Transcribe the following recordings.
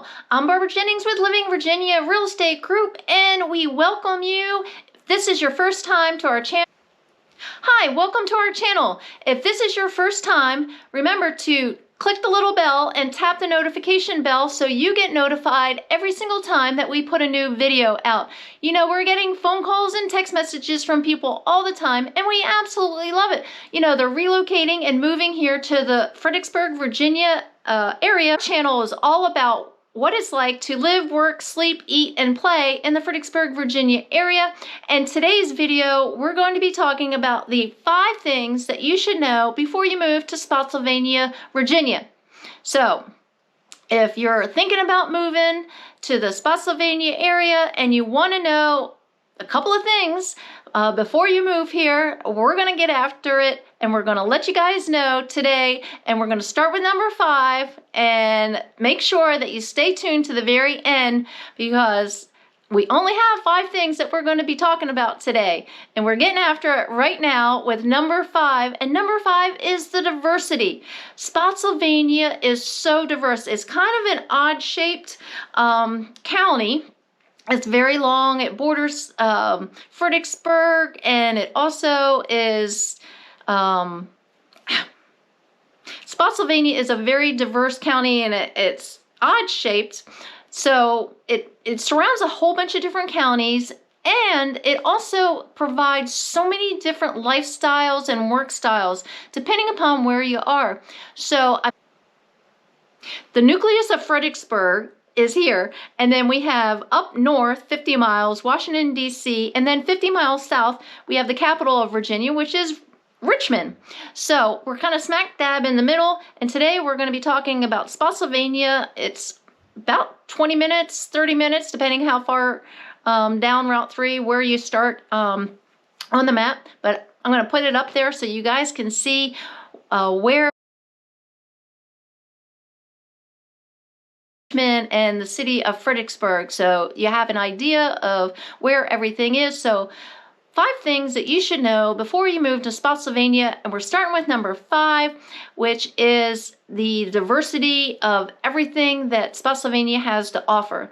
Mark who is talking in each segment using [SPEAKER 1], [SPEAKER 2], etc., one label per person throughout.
[SPEAKER 1] channel. I'm Barbara Jennings with Living Virginia Real Estate Group, and we welcome you. If this is your first time to our channel, hi, welcome to our channel. If this is your first time, remember to click the little bell and tap the notification bell so you get notified every single time that we put a new video out. You know, we're getting phone calls and text messages from people all the time, and we absolutely love it. You know, they're relocating and moving here to the Fredericksburg, Virginia area. Channel is all about what it's like to live, work, sleep, eat, and play in the Fredericksburg, Virginia area. And today's video, we're going to be talking about the 5 things that you should know before you move to Spotsylvania, Virginia. So, if you're thinking about moving to the Spotsylvania area and you want to know a couple of things before you move here, we're going to get after it and we're going to let you guys know today, and we're going to start with number 5, and make sure that you stay tuned to the very end because we only have 5 things that we're going to be talking about today, and we're getting after it right now with number 5, and number 5 is the diversity. Spotsylvania is so diverse. It's kind of an odd-shaped county. It's very long. It borders Fredericksburg, and it also is Spotsylvania is a very diverse county, and it's odd shaped. So it surrounds a whole bunch of different counties, and it also provides so many different lifestyles and work styles depending upon where you are. So the nucleus of Fredericksburg is here, and then we have up north 50 miles Washington D.C., and then 50 miles south we have the capital of Virginia, which is Richmond. So we're kind of smack dab in the middle, and today we're going to be talking about Spotsylvania. It's about 20 minutes, 30 minutes, depending how far down Route 3 where you start on the map, but I'm going to put it up there so you guys can see where and the city of Fredericksburg, so you have an idea of where everything is. So 5 things that you should know before you move to Spotsylvania, and we're starting with number 5, which is the diversity of everything that Spotsylvania has to offer.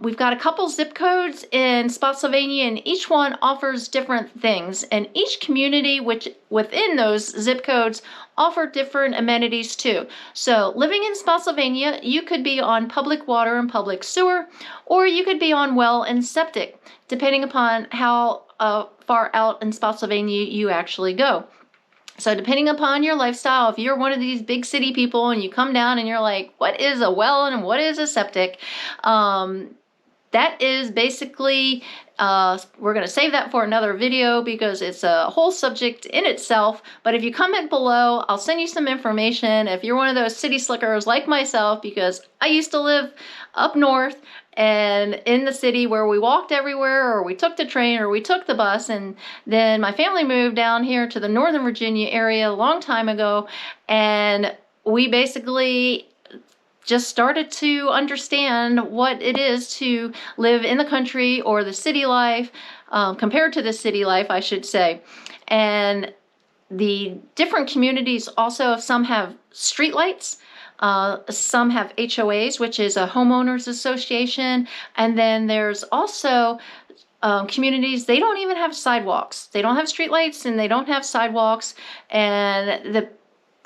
[SPEAKER 1] We've got a couple zip codes in Spotsylvania, and each one offers different things, and each community which within those zip codes offer different amenities too. So living in Spotsylvania, you could be on public water and public sewer, or you could be on well and septic, depending upon how far out in Spotsylvania you actually go. So depending upon your lifestyle, if you're one of these big city people and you come down and you're like, what is a well and what is a septic? That is basically, we're going to save that for another video because it's a whole subject in itself. But if you comment below, I'll send you some information if you're one of those city slickers like myself, because I used to live up north and in the city where we walked everywhere, or we took the train, or we took the bus, and then my family moved down here to the Northern Virginia area a long time ago, and we basically just started to understand what it is to live in the country, or the city life, compared to the city life, I should say. And the different communities also, some have streetlights, some have HOAs, which is a homeowners association, and then there's also communities, they don't even have sidewalks. They don't have streetlights and they don't have sidewalks, and the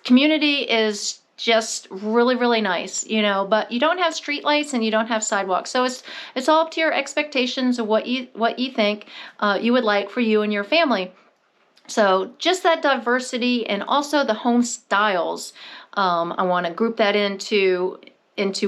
[SPEAKER 1] community is just really, really nice, you know, but you don't have streetlights and you don't have sidewalks. So it's all up to your expectations of what you think you would like for you and your family. So just that diversity, and also the home styles. I want to group that into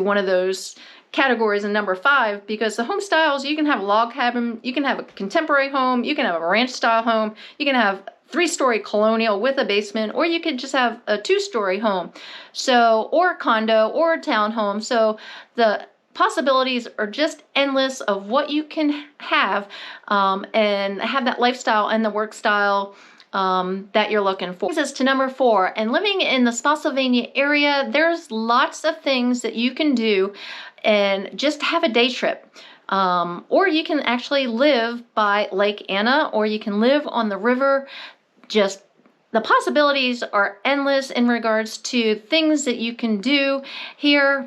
[SPEAKER 1] one of those categories in number 5, because the home styles, you can have a log cabin, you can have a contemporary home, you can have a ranch style home, you can have 3-story colonial with a basement, or you could just have a 2-story home, so, or a condo or a townhome. So the possibilities are just endless of what you can have, and have that lifestyle and the work style that you're looking for. Brings us to number 4, and living in the Spotsylvania area, there's lots of things that you can do and just have a day trip. Or you can actually live by Lake Anna, or you can live on the river. Just the possibilities are endless in regards to things that you can do here.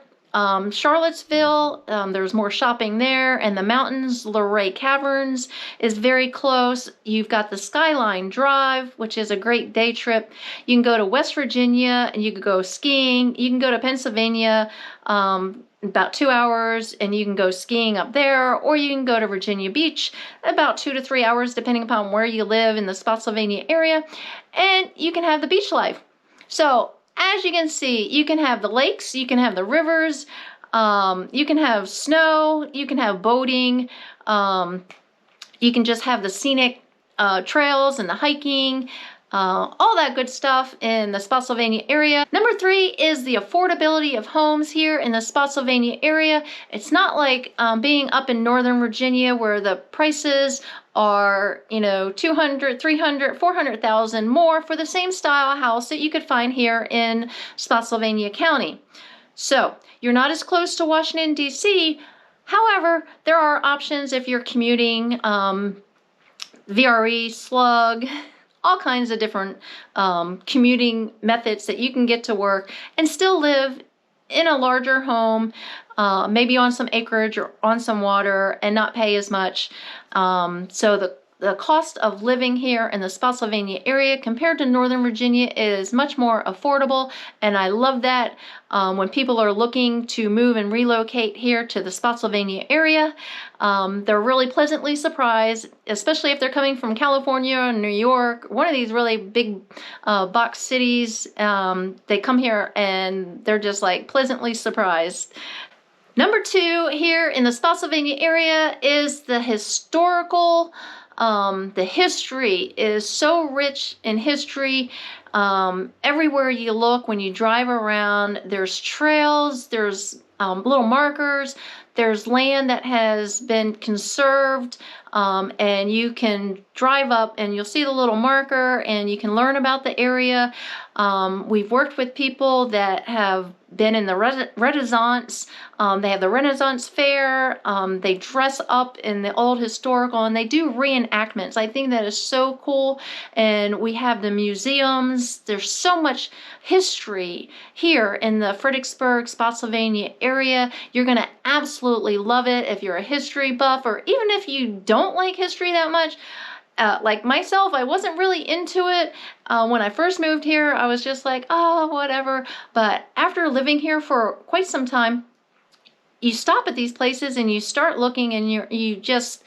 [SPEAKER 1] Charlottesville, there's more shopping there, and the mountains, Luray Caverns is very close. You've got the Skyline Drive, which is a great day trip. You can go to West Virginia and you can go skiing. You can go to Pennsylvania, about 2 hours, and you can go skiing up there, or you can go to Virginia Beach, about 2 to 3 hours, depending upon where you live in the Spotsylvania area, and you can have the beach life. So as you can see, you can have the lakes, you can have the rivers, you can have snow, you can have boating, you can just have the scenic trails and the hiking, all that good stuff in the Spotsylvania area. Number 3 is the affordability of homes here in the Spotsylvania area. It's not like being up in Northern Virginia where the prices are, you know, 200, 300, 400,000 more for the same style house that you could find here in Spotsylvania County. So you're not as close to Washington, D.C. However, there are options if you're commuting, VRE, slug, all kinds of different commuting methods that you can get to work and still live in a larger home, maybe on some acreage or on some water, and not pay as much. So the cost of living here in the Spotsylvania area compared to Northern Virginia is much more affordable, and I love that. When people are looking to move and relocate here to the Spotsylvania area, they're really pleasantly surprised, especially if they're coming from California or New York, one of these really big box cities. They come here and they're just like pleasantly surprised. Number 2 here in the Spotsylvania area is the historical. The history is so rich in history. Everywhere you look, when you drive around, there's trails, there's little markers, there's land that has been conserved, and you can drive up and you'll see the little marker and you can learn about the area. We've worked with people that have been in the Renaissance. They have the Renaissance Fair. They dress up in the old historical and they do reenactments. I think that is so cool. And we have the museums. There's so much history here in the Fredericksburg, Spotsylvania area. You're going to absolutely love it if you're a history buff, or even if you don't like history that much. Like myself, I wasn't really into it. When I first moved here, I was just like, oh, whatever. But after living here for quite some time, you stop at these places and you start looking and you just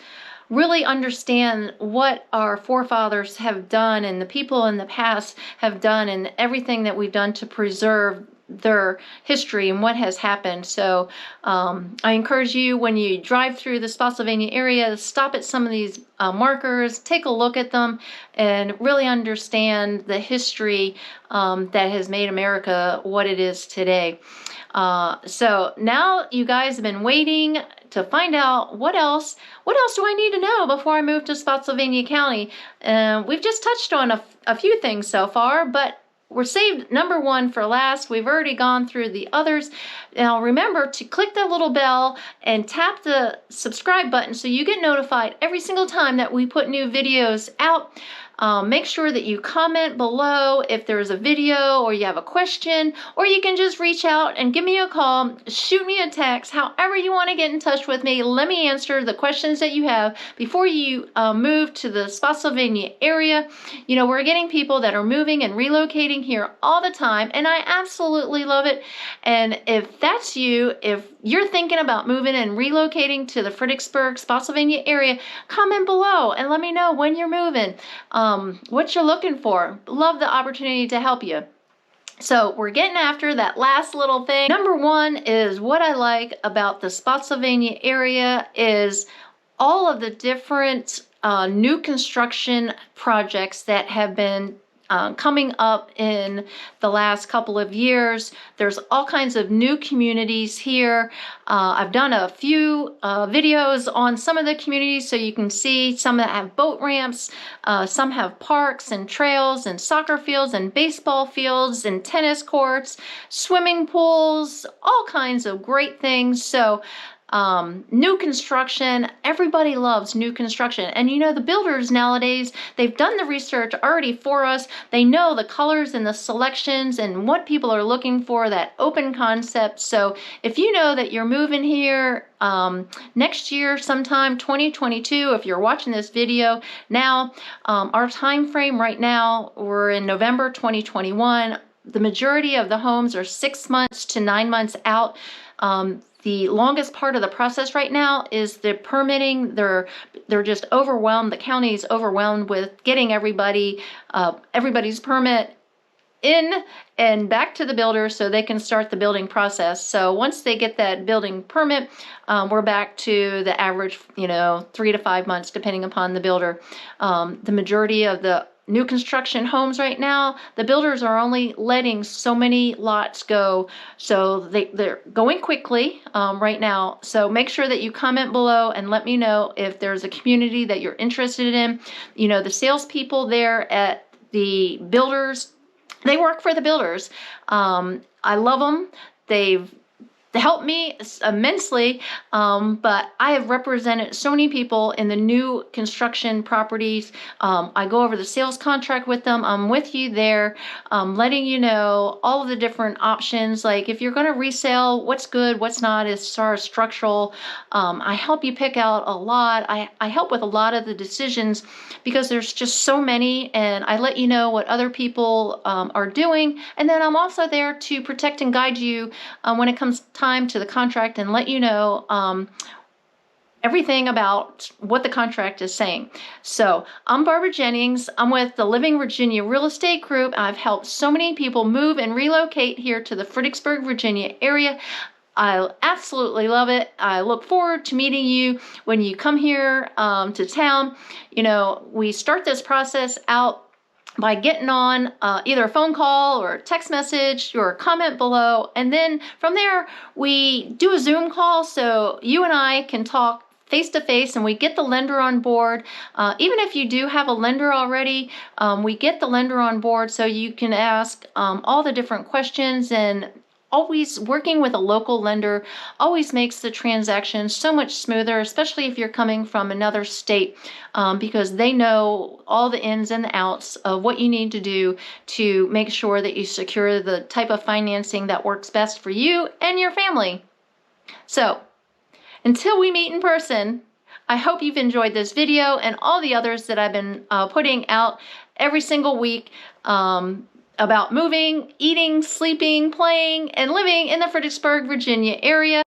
[SPEAKER 1] really understand what our forefathers have done and the people in the past have done and everything that we've done to preserve their history and what has happened. So I encourage you, when you drive through the Spotsylvania area, stop at some of these markers, take a look at them, and really understand the history that has made America what it is today. So now you guys have been waiting to find out what else do I need to know before I move to Spotsylvania County. We've just touched on a few things so far, but we're saved number 1 for last. We've already gone through the others. Now remember to click that little bell and tap the subscribe button so you get notified every single time that we put new videos out. Make sure that you comment below if there's a video or you have a question, or you can just reach out and give me a call, shoot me a text, however you want to get in touch with me. Let me answer the questions that you have before you move to the Spotsylvania area. You know, we're getting people that are moving and relocating here all the time, and I absolutely love it. And if that's you, if you're thinking about moving and relocating to the Fredericksburg, Spotsylvania area, comment below and let me know when you're moving, what you're looking for. Love the opportunity to help you. So we're getting after that last little thing. Number 1 is what I like about the Spotsylvania area is all of the different new construction projects that have been coming up in the last couple of years. There's all kinds of new communities here. I've done a few videos on some of the communities so you can see some that have boat ramps, some have parks and trails and soccer fields and baseball fields and tennis courts, swimming pools, all kinds of great things. So New construction, everybody loves new construction. And you know, the builders nowadays, they've done the research already for us. They know the colors and the selections and what people are looking for, that open concept. So if you know that you're moving here next year sometime, 2022, if you're watching this video now, our time frame right now, we're in November 2021. The majority of the homes are 6 months to 9 months out. The longest part of the process right now is the permitting. They're just overwhelmed. The county is overwhelmed with getting everybody's permit in and back to the builder so they can start the building process. So once they get that building permit, we're back to the average, 3 to 5 months, depending upon the builder. The majority of the new construction homes right now, the builders are only letting so many lots go, so they're going quickly right now. So make sure that you comment below and let me know if there's a community that you're interested in. The salespeople there at the builders, they work for the builders. I love them. They've helped me immensely, but I have represented so many people in the new construction properties. I go over the sales contract with them. I'm with you there, letting you know all of the different options. Like if you're going to resell, what's good, what's not as far as structural. I help you pick out a lot. I help with a lot of the decisions because there's just so many, and I let you know what other people are doing. And then I'm also there to protect and guide you when it comes time to the contract and let you know everything about what the contract is saying. So I'm Barbara Jennings. I'm with the Living Virginia Real Estate Group. I've helped so many people move and relocate here to the Fredericksburg, Virginia area. I absolutely love it. I look forward to meeting you when you come here to town. We start this process out by getting on either a phone call or a text message or a comment below. And then from there, we do a Zoom call so you and I can talk face to face, and we get the lender on board. Even if you do have a lender already, we get the lender on board so you can ask all the different questions. And always working with a local lender always makes the transaction so much smoother, especially if you're coming from another state, because they know all the ins and the outs of what you need to do to make sure that you secure the type of financing that works best for you and your family. So until we meet in person, I hope you've enjoyed this video and all the others that I've been putting out every single week about moving, eating, sleeping, playing, and living in the Fredericksburg, Virginia area.